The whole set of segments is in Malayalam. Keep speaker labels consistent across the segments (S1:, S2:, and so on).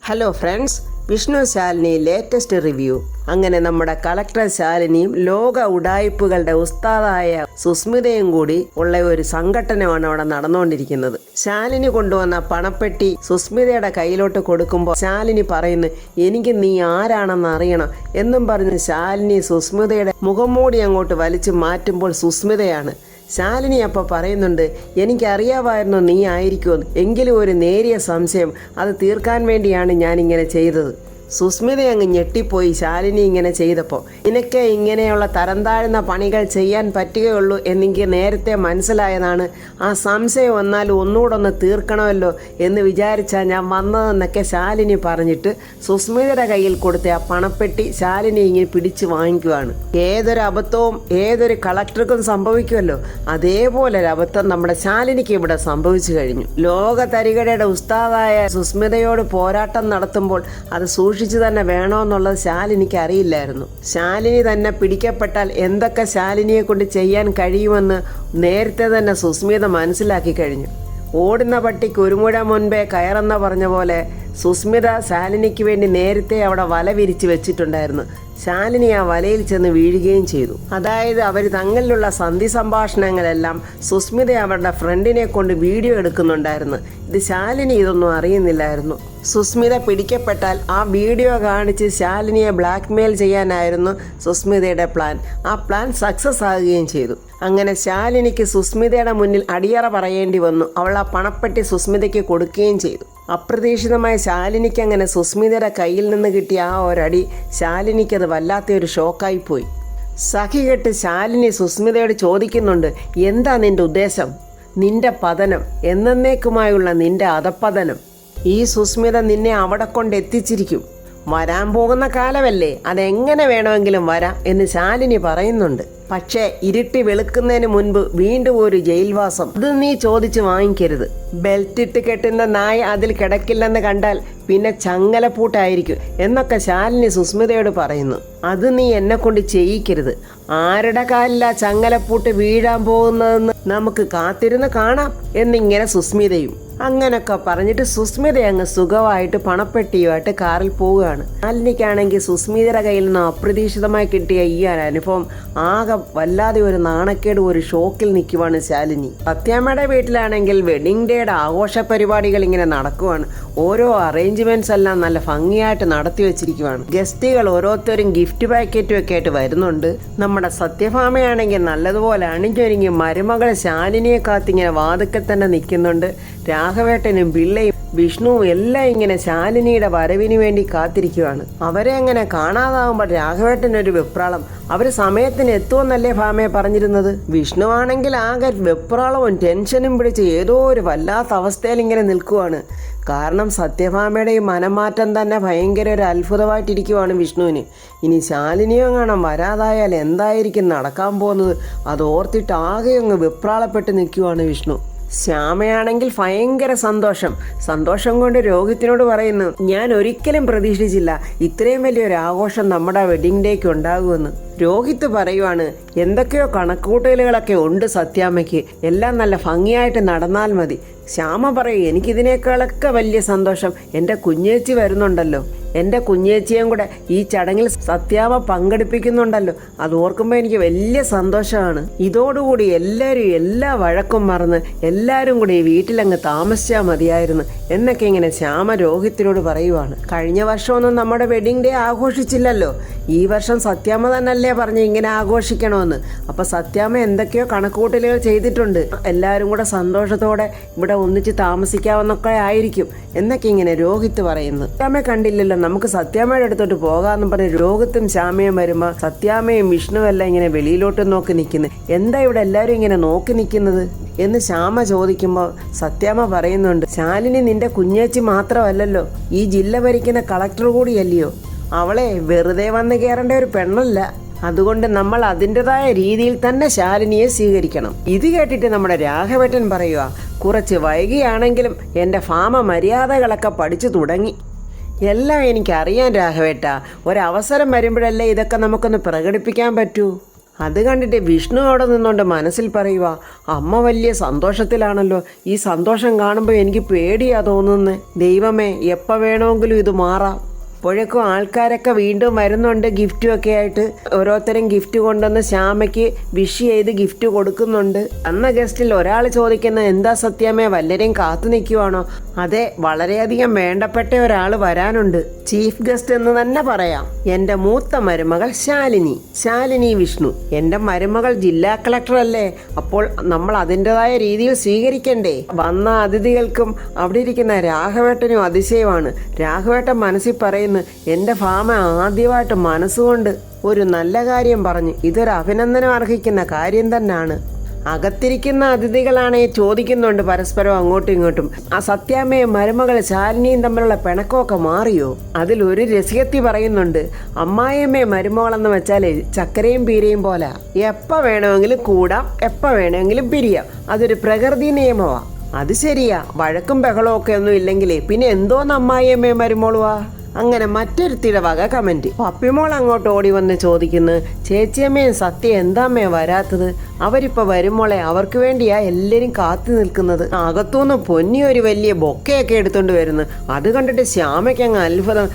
S1: Hello friends, Vishnu Shalini latest review. അങ്ങനെ നമ്മുടെ കളക്ടർ ശാലിനിയും ലോക ഉഡായിപ്പുകളുടെ ഉസ്താദായ സുസ്മിതയും കൂടി ഉള്ള ഒരു സംഘട്ടനമാണ് അവിടെ നടന്നുകൊണ്ടിരിക്കുന്നത്. ശാലിനി കൊണ്ടുവന്ന പണപ്പെട്ടി സുസ്മിതയുടെ കയ്യിലോട്ട് കൊടുക്കുമ്പോൾ ശാലിനി പറയുന്നു, എനിക്ക് നീ ആരാണെന്ന് അറിയണം എന്നും പറഞ്ഞ് ശാലിനി സുസ്മിതയുടെ മുഖംമൂടി അങ്ങോട്ട് വലിച്ചു മാറ്റുമ്പോൾ സുസ്മിതയാണ്. ശാലിനി അപ്പോൾ പറയുന്നുണ്ട്, എനിക്കറിയാമായിരുന്നു നീ ആയിരിക്കുമെന്ന്, എങ്കിലും ഒരു നേരിയ സംശയം, അത് തീർക്കാൻ വേണ്ടിയാണ് ഞാനിങ്ങനെ ചെയ്തത്. സുസ്മിത അങ്ങ് ഞെട്ടിപ്പോയി ശാലിനി ഇങ്ങനെ ചെയ്തപ്പോൾ. നിനക്ക് ഇങ്ങനെയുള്ള തരം താഴ്ന്ന പണികൾ ചെയ്യാൻ പറ്റുകയുള്ളൂ എന്നെനിക്ക് നേരത്തെ മനസ്സിലായതാണ്. ആ സംശയം വന്നാലും ഒന്നുകൂടെ ഒന്ന് തീർക്കണമല്ലോ എന്ന് വിചാരിച്ചാൽ ഞാൻ വന്നതെന്നൊക്കെ ശാലിനി പറഞ്ഞിട്ട് സുസ്മിതയുടെ കയ്യിൽ കൊടുത്ത ആ പണപ്പെട്ടി ശാലിനി ഇങ്ങനെ പിടിച്ച് വാങ്ങിക്കുവാണ്. ഏതൊരു അബദ്ധവും ഏതൊരു കളക്ടർക്കും സംഭവിക്കുമല്ലോ, അതേപോലെ ഒരു അബദ്ധം നമ്മുടെ ശാലിനിക്ക് ഇവിടെ സംഭവിച്ചു കഴിഞ്ഞു. ലോക തരികടയുടെ ഉസ്താദായ സുസ്മിതയോട് പോരാട്ടം നടത്തുമ്പോൾ അത് സൂക്ഷിച്ചു തന്നെ വേണമെന്നുള്ളത് ശാലിനിക്ക് അറിയില്ലായിരുന്നു. ശാലിനി തന്നെ പിടിക്കപ്പെട്ടാൽ എന്തൊക്കെ ശാലിനിയെ കൊണ്ട് ചെയ്യാൻ കഴിയുമെന്ന് നേരത്തെ തന്നെ സുസ്മിത മനസ്സിലാക്കി കഴിഞ്ഞു. ഓടുന്ന പട്ടിക്ക് ഒരു മുഴ മുൻപേ കയറെന്ന് പറഞ്ഞ പോലെ സുസ്മിത ശാലിനിക്ക് വേണ്ടി നേരത്തെ അവിടെ വല വിരിച്ച് വെച്ചിട്ടുണ്ടായിരുന്നു. ശാലിനി ആ വലയിൽ ചെന്ന് വീഴുകയും ചെയ്തു. അതായത് അവർ തങ്ങളിലുള്ള സന്ധി സംഭാഷണങ്ങളെല്ലാം സുസ്മിത അവരുടെ ഫ്രണ്ടിനെ കൊണ്ട് വീഡിയോ എടുക്കുന്നുണ്ടായിരുന്നു. ഇത് ശാലിനി ഇതൊന്നും അറിയുന്നില്ലായിരുന്നു. സുസ്മിത പിടിക്കപ്പെട്ടാൽ ആ വീഡിയോ കാണിച്ച് ശാലിനിയെ ബ്ലാക്ക്മെയിൽ ചെയ്യാനായിരുന്നു സുസ്മിതയുടെ പ്ലാൻ. ആ പ്ലാൻ സക്സസ് ആകുകയും ചെയ്തു. അങ്ങനെ ശാലിനിക്ക് സുസ്മിതയുടെ മുന്നിൽ അടിയറ പറയേണ്ടി വന്നു. അവൾ ആ പണപ്പെട്ടി സുസ്മിതയ്ക്ക് കൊടുക്കുകയും ചെയ്തു. അപ്രതീക്ഷിതമായ ശാലിനിക്ക് അങ്ങനെ സുസ്മിതയുടെ കയ്യിൽ നിന്ന് കിട്ടിയ ആ ഒരടി ശാലിനിക്കത് വല്ലാത്തൊരു ഷോക്കായിപ്പോയി. സഖി കെട്ട് ശാലിനി സുസ്മിതയോട് ചോദിക്കുന്നുണ്ട്, എന്താ നിന്റെ ഉദ്ദേശം? നിന്റെ പതനം, എന്നേക്കുമായുള്ള നിന്റെ അധപ്പതനം. ഈ സുസ്മിത നിന്നെ അവിടെ കൊണ്ടെത്തിച്ചിരിക്കും. വരാൻ പോകുന്ന കാലമല്ലേ, അതെങ്ങനെ വേണമെങ്കിലും വരാം എന്ന് ശാലിനി പറയുന്നുണ്ട്. പക്ഷേ ഇരുട്ടി വെളുക്കുന്നതിന് മുൻപ് വീണ്ടും ഒരു ജയിൽവാസം, അത് നീ ചോദിച്ച് വാങ്ങിക്കരുത്. ബെൽറ്റിട്ട് കെട്ടുന്ന നായ അതിൽ കിടക്കില്ലെന്ന് കണ്ടാൽ പിന്നെ ചങ്ങലപ്പൂട്ടായിരിക്കും എന്നൊക്കെ ശാലിനി സുസ്മിതയോട് പറയുന്നു. അത് നീ എന്നെ കൊണ്ട് ചെയ്യിക്കരുത്. ആരുടെ കാലിലാ ചങ്ങലപ്പൂട്ട് വീഴാൻ പോകുന്നതെന്ന് നമുക്ക് കാത്തിരുന്ന് കാണാം എന്നിങ്ങനെ സുസ്മിതയും. അങ്ങനൊക്കെ പറഞ്ഞിട്ട് സുസ്മിത അങ്ങ് സുഖമായിട്ട് പണപ്പെട്ടിയുമായിട്ട് കാറിൽ പോവുകയാണ്. ശാലിനിക്കാണെങ്കിൽ സുസ്മിതയുടെ കയ്യിൽ നിന്ന് അപ്രതീക്ഷിതമായി കിട്ടിയ ഈ അനുഭവം ആകെ വല്ലാതെ ഒരു നാണക്കേട്, ഒരു ഷോക്കിൽ നിൽക്കുവാണ് ശാലിനി. സത്യാമ്മയുടെ വീട്ടിലാണെങ്കിൽ വെഡിങ് ഡേയുടെ ആഘോഷ പരിപാടികൾ ഇങ്ങനെ നടക്കുവാണ്. ഓരോ അറേഞ്ച്മെന്റ്സ് എല്ലാം നല്ല ഭംഗിയായിട്ട് നടത്തി വെച്ചിരിക്കുവാണ്. ഗസ്റ്റുകൾ ഓരോരുത്തരും ഗിഫ്റ്റ് പാക്കറ്റും ഒക്കെ ആയിട്ട് വരുന്നുണ്ട്. നമ്മുടെ സത്യഭാമയാണെങ്കിൽ നല്ലതുപോലെ അണിഞ്ഞൊരുങ്ങി മരുമകളെ ശാലിനിയെ കാത്തിങ്ങനെ വാതുക്കൽ തന്നെ നിൽക്കുന്നുണ്ട്. രാഘവേട്ടനും പിള്ളയും വിഷ്ണുവും എല്ലാം ഇങ്ങനെ ശാലിനിയുടെ വരവിന് വേണ്ടി കാത്തിരിക്കുകയാണ്. അവരെ അങ്ങനെ കാണാതാവുമ്പോൾ രാഘവേട്ടനൊരു വെപ്രാളം. അവർ സമയത്തിന് എത്തുമെന്നല്ലേ ഭാമയെ പറഞ്ഞിരുന്നത്? വിഷ്ണുവാണെങ്കിൽ ആകെ വെപ്രാളവും ടെൻഷനും പിടിച്ച് ഏതോ ഒരു വല്ലാത്ത അവസ്ഥയിൽ ഇങ്ങനെ നിൽക്കുവാണ്. കാരണം സത്യഭാമയുടെ ഈ മനംമാറ്റം തന്നെ ഭയങ്കര ഒരു അത്ഭുതമായിട്ടിരിക്കുവാണ് വിഷ്ണുവിന്. ഇനി ശാലിനിയോ കാണാൻ വരാതായാൽ എന്തായിരിക്കും നടക്കാൻ പോകുന്നത്, അത് ഓർത്തിട്ട് ആകെ അങ്ങ് വെപ്രാളപ്പെട്ട് നിൽക്കുവാണ് വിഷ്ണു. ശ്യാമയാണെങ്കിൽ ഭയങ്കര സന്തോഷം കൊണ്ട് രോഹിത്തിനോട് പറയുന്നു, ഞാൻ ഒരിക്കലും പ്രതീക്ഷിച്ചില്ല ഇത്രയും വലിയൊരു ആഘോഷം നമ്മുടെ വെഡിങ് ഡേക്ക് ഉണ്ടാകുമെന്ന്. രോഹിത്ത് പറയുവാണ്, എന്തൊക്കെയോ കണക്കൂട്ടലുകളൊക്കെ ഉണ്ട് സത്യാമ്മയ്ക്ക്, എല്ലാം നല്ല ഭംഗിയായിട്ട് നടന്നാൽ മതി. ശ്യാമ പറയും, എനിക്കിതിനേക്കാളൊക്കെ വലിയ സന്തോഷം എൻ്റെ കുഞ്ഞേച്ചി വരുന്നുണ്ടല്ലോ, എൻ്റെ കുഞ്ഞേച്ചിയും കൂടെ ഈ ചടങ്ങിൽ സത്യാമ്മ പങ്കെടുപ്പിക്കുന്നുണ്ടല്ലോ, അത് ഓർക്കുമ്പോൾ എനിക്ക് വലിയ സന്തോഷമാണ്. ഇതോടുകൂടി എല്ലാവരും എല്ലാ വഴക്കും മറന്ന് എല്ലാവരും കൂടി ഈ വീട്ടിലങ്ങ് താമസിച്ചാൽ മതിയായിരുന്നു എന്നൊക്കെ ഇങ്ങനെ ശ്യാമ രോഹിത്തിനോട് പറയുവാണ്. കഴിഞ്ഞ വർഷമൊന്നും നമ്മുടെ വെഡിങ് ഡേ ആഘോഷിച്ചില്ലല്ലോ, ഈ വർഷം സത്യാമ്മ തന്നല്ലേ പറഞ്ഞ് ഇങ്ങനെ ആഘോഷിക്കണമെന്ന്. അപ്പോൾ സത്യാമ്മ എന്തൊക്കെയോ കണക്കുകൂട്ടലുകൾ ചെയ്തിട്ടുണ്ട്, എല്ലാവരും കൂടെ സന്തോഷത്തോടെ ഇവിടെ ഒന്നിച്ച് താമസിക്കാമെന്നൊക്കെ ആയിരിക്കും എന്നൊക്കെ ഇങ്ങനെ രോഹിത്ത് പറയുന്നു. സത്യാമ്മയെ കണ്ടില്ലല്ലോ, നമുക്ക് സത്യാമ്മയുടെ അടുത്തോട്ട് പോകാമെന്ന് പറഞ്ഞ് രോഹിത്തും ശ്യാമയും വരുമ്പോൾ സത്യാമ്മയും വിഷ്ണുവും എല്ലാം ഇങ്ങനെ വെളിയിലോട്ട് നോക്കി നിൽക്കുന്നു. എന്താ ഇവിടെ എല്ലാവരും ഇങ്ങനെ നോക്കി നിൽക്കുന്നത് എന്ന് ശ്യാമ ചോദിക്കുമ്പോൾ സത്യാമ്മ പറയുന്നുണ്ട്, ശാലിനി നിന്റെ കുഞ്ഞേച്ചി മാത്രമല്ലല്ലോ, ഈ ജില്ല ഭരിക്കുന്ന കളക്ടർ കൂടിയല്ലയോ. അവളെ വെറുതെ വന്ന് കയറേണ്ട ഒരു പെണ്ണല്ല. അതുകൊണ്ട് നമ്മൾ അതിൻ്റെതായ രീതിയിൽ തന്നെ ശാലിനിയെ സ്വീകരിക്കണം. ഇത് കേട്ടിട്ട് നമ്മുടെ രാഘവേട്ടൻ പറയുക, കുറച്ച് വൈകിയാണെങ്കിലും എൻ്റെ ഭാമ മര്യാദകളൊക്കെ പഠിച്ചു തുടങ്ങി. എല്ലാം എനിക്കറിയാം രാഘവേട്ട, ഒരവസരം വരുമ്പോഴല്ലേ ഇതൊക്കെ നമുക്കൊന്ന് പ്രകടിപ്പിക്കാൻ പറ്റൂ. അത് കണ്ടിട്ട് വിഷ്ണു അവിടെ നിന്നുകൊണ്ട് മനസ്സിൽ പറയുക, അമ്മ വലിയ സന്തോഷത്തിലാണല്ലോ. ഈ സന്തോഷം കാണുമ്പോൾ എനിക്ക് പേടിയാ തോന്നുന്നത്. ദൈവമേ, എപ്പോൾ വേണമെങ്കിലും ഇത് മാറാം. അപ്പോഴേക്കും ആൾക്കാരൊക്കെ വീണ്ടും വരുന്നുണ്ട് ഗിഫ്റ്റും ഒക്കെ ആയിട്ട്. ഓരോരുത്തരും ഗിഫ്റ്റ് കൊണ്ടുവന്ന് ശ്യാമയ്ക്ക് വിഷ് ചെയ്ത് ഗിഫ്റ്റ് കൊടുക്കുന്നുണ്ട്. അന്ന ഗസ്റ്റിൽ ഒരാൾ ചോദിക്കുന്നത്, എന്താ സത്യമേ വല്ലരെയും കാത്തു നിൽക്കുവാണോ? അതെ, വളരെയധികം വേണ്ടപ്പെട്ട ഒരാൾ വരാനുണ്ട്. ചീഫ് ഗസ്റ്റ് എന്ന് തന്നെ പറയാം. എൻ്റെ മൂത്ത മരുമകൾ ശാലിനി വിഷ്ണു. എൻ്റെ മരുമകൾ ജില്ലാ കളക്ടർ അല്ലേ, അപ്പോൾ നമ്മൾ അതിൻ്റെതായ രീതിയിൽ സ്വീകരിക്കണ്ടേ? വന്ന അതിഥികൾക്കും അവിടെ ഇരിക്കുന്ന രാഘവേട്ടനും അതിശയമാണ്. രാഘവേട്ടൻ മനസ്സിൽ പറയുന്നു, എൻ്റെ ഫാമ ആദ്യമായിട്ട് മനസ്സുകൊണ്ട് ഒരു നല്ല കാര്യം പറഞ്ഞു. ഇതൊരു അഭിനന്ദനം അർഹിക്കുന്ന കാര്യം തന്നെയാണ്. അകത്തിരിക്കുന്ന അതിഥികളാണെ ചോദിക്കുന്നുണ്ട് പരസ്പരം അങ്ങോട്ടും ഇങ്ങോട്ടും, ആ സത്യാമ്മയും മരുമകൾ ശാലിനിയും തമ്മിലുള്ള പിണക്കമൊക്കെ മാറിയോ? അതിലൊരു രസികത്തി പറയുന്നുണ്ട്, അമ്മായിയമ്മയും മരുമകളെന്ന് വെച്ചാൽ ചക്കരയും പീരയും പോലെ, എപ്പോൾ വേണമെങ്കിലും കൂടാം, എപ്പോൾ വേണമെങ്കിലും പിരിയാം. അതൊരു പ്രകൃതി നിയമമാണ്. അത് ശരിയാ, വഴക്കും ബഹളവും ഒക്കെ ഒന്നും ഇല്ലെങ്കിലേ പിന്നെ എന്തോന്ന് അമ്മായിയമ്മയും മരുമോളുവാ. അങ്ങനെ മറ്റൊരുത്തിയുടെ വക കമൻറ്റ്. പപ്പിമോൾ അങ്ങോട്ട് ഓടി വന്ന് ചോദിക്കുന്നു, ചേച്ചിയമ്മയും സത്യം എന്താമ്മേ വരാത്തത്? അവരിപ്പോൾ വരുമോളെ, അവർക്ക് വേണ്ടിയാ എല്ലാവരും കാത്തു നിൽക്കുന്നത്. അകത്തുനിന്ന് പൊന്നി ഒരു വലിയ ബൊക്കയൊക്കെ എടുത്തുകൊണ്ട് വരുന്നു. അത് കണ്ടിട്ട് ശ്യാമയ്ക്ക് അങ്ങ് അത്ഭുതം.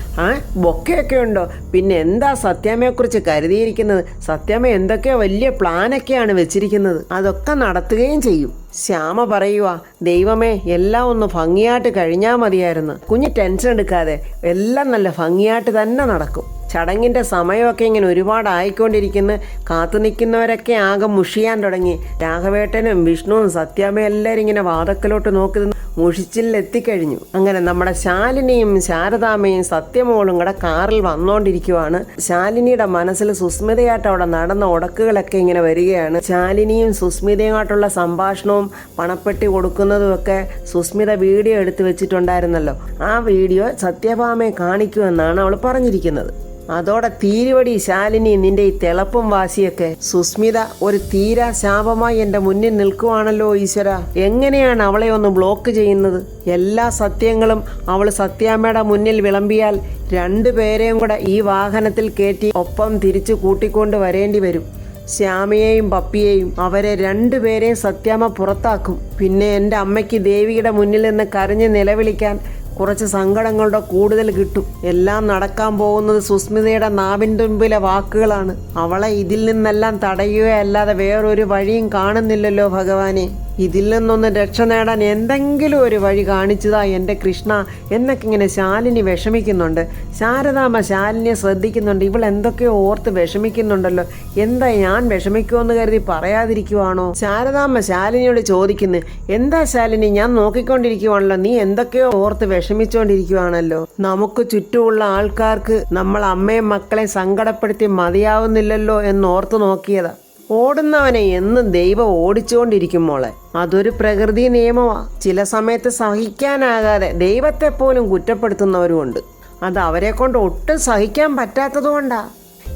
S1: ബൊക്കയൊക്കെ ഉണ്ടോ? പിന്നെ എന്താ സത്യാമ്മയെക്കുറിച്ച് കരുതിയിരിക്കുന്നത്? സത്യാമ്മ എന്തൊക്കെയോ വലിയ പ്ലാനൊക്കെയാണ് വെച്ചിരിക്കുന്നത്. അതൊക്കെ നടത്തുകയും ചെയ്യും. ശ്യാമ പറയുക, ദൈവമേ, എല്ലാം ഒന്ന് ഭംഗിയായിട്ട് കഴിഞ്ഞാൽ മതിയായിരുന്നു. കുഞ്ഞ് ടെൻഷൻ എടുക്കാതെ എല്ലാം നല്ല ഭംഗിയായിട്ട് തന്നെ നടക്കും. ചടങ്ങിൻ്റെ സമയമൊക്കെ ഇങ്ങനെ ഒരുപാട് ആയിക്കൊണ്ടിരിക്കുന്നു. കാത്തു നിൽക്കുന്നവരൊക്കെ ആകെ മുഷിയാൻ തുടങ്ങി. രാഘവേട്ടനും വിഷ്ണുവും സത്യാമ്മയും എല്ലാവരും ഇങ്ങനെ വാതക്കലോട്ട് നോക്കി മുഷിച്ചിലെത്തിക്കഴിഞ്ഞു. അങ്ങനെ നമ്മുടെ ശാലിനിയും ശാരദാമ്മയും സത്യമോളും കൂടെ കാറിൽ വന്നുകൊണ്ടിരിക്കുവാണ്. ശാലിനിയുടെ മനസ്സിൽ സുസ്മിതയായിട്ട് അവിടെ നടന്ന ഉടക്കുകളൊക്കെ ഇങ്ങനെ വരികയാണ്. ശാലിനിയും സുസ്മിതയുമായിട്ടുള്ള സംഭാഷണവും പണപ്പെട്ടി കൊടുക്കുന്നതും ഒക്കെ സുസ്മിത വീഡിയോ എടുത്ത് വെച്ചിട്ടുണ്ടായിരുന്നല്ലോ. ആ വീഡിയോ സത്യഭാമയെ കാണിക്കുമെന്നാണ് അവൾ പറഞ്ഞിരിക്കുന്നത്. അതോടെ തീരുവടി ശാലിനി, നിന്റെ ഈ തിളപ്പും വാശിയൊക്കെ. സുസ്മിത ഒരു തീരാ ശാപമായി എൻ്റെ മുന്നിൽ നിൽക്കുവാണല്ലോ ഈശ്വര. എങ്ങനെയാണ് അവളെ ഒന്ന് ബ്ലോക്ക് ചെയ്യുന്നത്? എല്ലാ സത്യങ്ങളും അവൾ സത്യാമ്മയുടെ മുന്നിൽ വിളമ്പിയാൽ രണ്ടുപേരെയും കൂടെ ഈ വാഹനത്തിൽ കയറ്റി ഒപ്പം തിരിച്ചു കൂട്ടിക്കൊണ്ട് വരേണ്ടി വരും. ശ്യാമയെയും പപ്പിയെയും, അവരെ രണ്ടുപേരെയും സത്യാമ്മ പുറത്താക്കും. പിന്നെ എൻ്റെ അമ്മയ്ക്ക് ദേവിയുടെ മുന്നിൽ നിന്ന് കരഞ്ഞ് നിലവിളിക്കാൻ കുറച്ച് സങ്കടങ്ങളുടെ കൂടുതൽ കിട്ടും. എല്ലാം നടക്കാൻ പോകുന്നത് സുസ്മിതയുടെ നാവിൻ്റെ മുമ്പിലെ വാക്കുകളാണ്. അവളെ ഇതിൽ നിന്നെല്ലാം തടയുകയല്ലാതെ വേറൊരു വഴിയും കാണുന്നില്ലല്ലോ ഭഗവാനെ. ഇതിൽ നിന്നൊന്ന് രക്ഷ നേടാൻ എന്തെങ്കിലും ഒരു വഴി കാണിച്ചതാ എൻ്റെ കൃഷ്ണ എന്നൊക്കെ ഇങ്ങനെ ശാലിനി വിഷമിക്കുന്നുണ്ട്. ശാരദാമ്മ ശാലിനിയെ ശ്രദ്ധിക്കുന്നുണ്ട്. ഇവൾ എന്തൊക്കെയോ ഓർത്ത് വിഷമിക്കുന്നുണ്ടല്ലോ. എന്താ ഞാൻ വിഷമിക്കുമെന്ന് കരുതി പറയാതിരിക്കുവാണോ? ശാരദാമ്മ ശാലിനിയോട് ചോദിക്കുന്നു, എന്താ ശാലിനി, ഞാൻ നോക്കിക്കൊണ്ടിരിക്കുവാണല്ലോ, നീ എന്തൊക്കെയോ ഓർത്ത് വിഷമിച്ചുകൊണ്ടിരിക്കുവാണല്ലോ. നമുക്ക് ചുറ്റുമുള്ള ആൾക്കാർക്ക് നമ്മൾ അമ്മയും മക്കളെ സങ്കടപ്പെടുത്തി മതിയാവുന്നില്ലല്ലോ എന്നോർത്ത് നോക്കിയതാ. ഓടുന്നവനെ എന്നും ദൈവം ഓടിച്ചുകൊണ്ടിരിക്കും മോളെ. അതൊരു പ്രകൃതി നിയമമാണ്. ചില സമയത്ത് സഹിക്കാനാകാതെ ദൈവത്തെ പോലും കുറ്റപ്പെടുത്തുന്നവരുമുണ്ട്. അത് അവരെ കൊണ്ട് ഒട്ടും സഹിക്കാൻ പറ്റാത്തതുകൊണ്ടാ.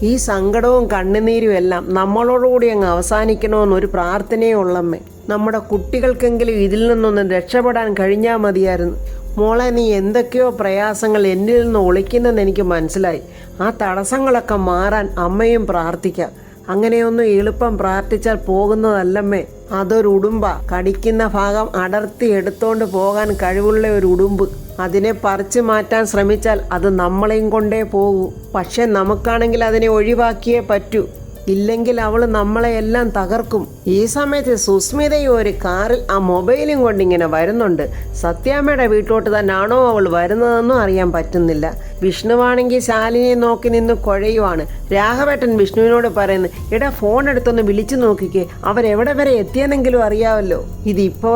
S1: ഈ സങ്കടവും കണ്ണുനീരും എല്ലാം നമ്മളോടുകൂടി അങ്ങ് അവസാനിക്കണമെന്നൊരു പ്രാർത്ഥനയേ ഉള്ളമ്മേ. നമ്മുടെ കുട്ടികൾക്കെങ്കിലും ഇതിൽ നിന്നൊന്ന് രക്ഷപ്പെടാൻ കഴിഞ്ഞാൽ മതിയായിരുന്നു. മോളെ, നീ എന്തൊക്കെയോ പ്രയാസങ്ങൾ എന്നിൽ നിന്ന് ഒളിക്കുന്നെന്ന് എനിക്ക് മനസ്സിലായി. ആ തടസ്സങ്ങളൊക്കെ മാറാൻ അമ്മയും പ്രാർത്ഥിക്കാം. അങ്ങനെയൊന്നും എളുപ്പം പ്രാർത്ഥിച്ചാൽ പോകുന്നതല്ലമ്മേ. അതൊരു ഉടുമ്പ. കടിക്കുന്ന ഭാഗം അടർത്തി എടുത്തോണ്ട് പോകാൻ കഴിവുള്ള ഒരു ഉടുമ്പ്. അതിനെ പറിച്ചു മാറ്റാൻ ശ്രമിച്ചാൽ അത് നമ്മളെയും കൊണ്ടേ പോകൂ. പക്ഷെ നമുക്കാണെങ്കിൽ അതിനെ ഒഴിവാക്കിയേ പറ്റൂ. ഇല്ലെങ്കിൽ അവൾ നമ്മളെ എല്ലാം തകർക്കും. ഈ സമയത്ത് സുസ്മിതയും ഒരു കാറിൽ ആ മൊബൈലും കൊണ്ടിങ്ങനെ വരുന്നുണ്ട്. സത്യാമ്മയുടെ വീട്ടിലോട്ട് തന്നെയാണോ അവൾ വരുന്നതെന്നും അറിയാൻ പറ്റുന്നില്ല. വിഷ്ണുവാണെങ്കിൽ ശാലിനിയെ നോക്കി നിന്ന് കുഴയുവാണ്. രാഘവേട്ടൻ വിഷ്ണുവിനോട് പറയുന്നു, എടാ ഫോൺ എടുത്തൊന്ന് വിളിച്ചു നോക്കിക്കേ, അവരെവിടെ വരെ എത്തിയെന്നെങ്കിലും അറിയാമല്ലോ. ഇത് ഇപ്പോൾ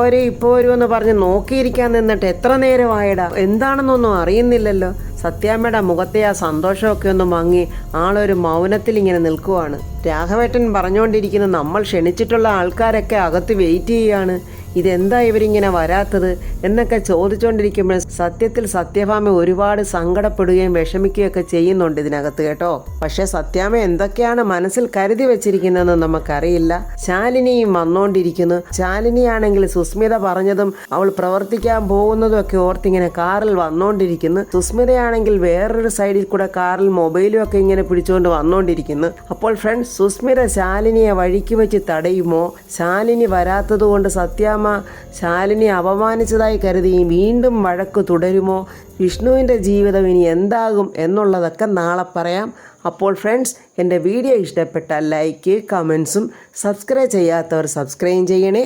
S1: വരും എന്ന് പറഞ്ഞ് നോക്കിയിരിക്കാൻ നിന്നിട്ട് എത്ര നേരമായടാ, എന്താണെന്നൊന്നും അറിയുന്നില്ലല്ലോ. സത്യാമ്മയുടെ മുഖത്തെ ആ സന്തോഷമൊക്കെ ഒന്ന് മങ്ങി ആളൊരു മൗനത്തിൽ ഇങ്ങനെ നിൽക്കുവാണ്. രാഘവേട്ടൻ പറഞ്ഞുകൊണ്ടിരിക്കുന്നത്, നമ്മൾ ക്ഷണിച്ചിട്ടുള്ള ആൾക്കാരൊക്കെ അകത്ത് വെയിറ്റ് ചെയ്യുകയാണ്. ഇതെന്താ ഇവരിങ്ങനെ വരാത്തത് എന്നൊക്കെ ചോദിച്ചുകൊണ്ടിരിക്കുമ്പോൾ സത്യത്തിൽ സത്യഭാമ ഒരുപാട് സങ്കടപ്പെടുകയും വിഷമിക്കുകയൊക്കെ ചെയ്യുന്നുണ്ട് ഇതിനകത്ത് കേട്ടോ. പക്ഷെ സത്യാമ്മ എന്തൊക്കെയാണ് മനസ്സിൽ കരുതി വെച്ചിരിക്കുന്നതെന്ന് നമുക്കറിയില്ല. ശാലിനിയും വന്നുകൊണ്ടിരിക്കുന്നു. ശാലിനിയാണെങ്കിൽ സുസ്മിത പറഞ്ഞതും അവൾ പ്രവർത്തിക്കാൻ പോകുന്നതും ഒക്കെ ഓർത്തിങ്ങനെ കാറിൽ വന്നുകൊണ്ടിരിക്കുന്നു. സുസ്മിതയാണെങ്കിൽ വേറൊരു സൈഡിൽ കൂടെ കാറിൽ മൊബൈലും ഒക്കെ ഇങ്ങനെ പിടിച്ചുകൊണ്ട് വന്നുകൊണ്ടിരിക്കുന്നു. അപ്പോൾ ഫ്രണ്ട്സ്, സുസ്മിത ശാലിനിയെ വഴിക്ക് വെച്ച് തടയുമോ? ശാലിനി വരാത്തത് കൊണ്ട് സത്യാമ്മ ശാലിനി അപമാനിച്ചതായി കരുതി വീണ്ടും വഴക്ക് തുടരുമോ? വിഷ്ണുവിൻ്റെ ജീവിതം ഇനി എന്താകും എന്നുള്ളതൊക്കെ നാളെ പറയാം. അപ്പോൾ ഫ്രണ്ട്സ്, എൻ്റെ വീഡിയോ ഇഷ്ടപ്പെട്ടാൽ ലൈക്ക്, കമൻസും സബ്സ്ക്രൈബ് ചെയ്യാത്തവർ സബ്സ്ക്രൈബ് ചെയ്യണേ.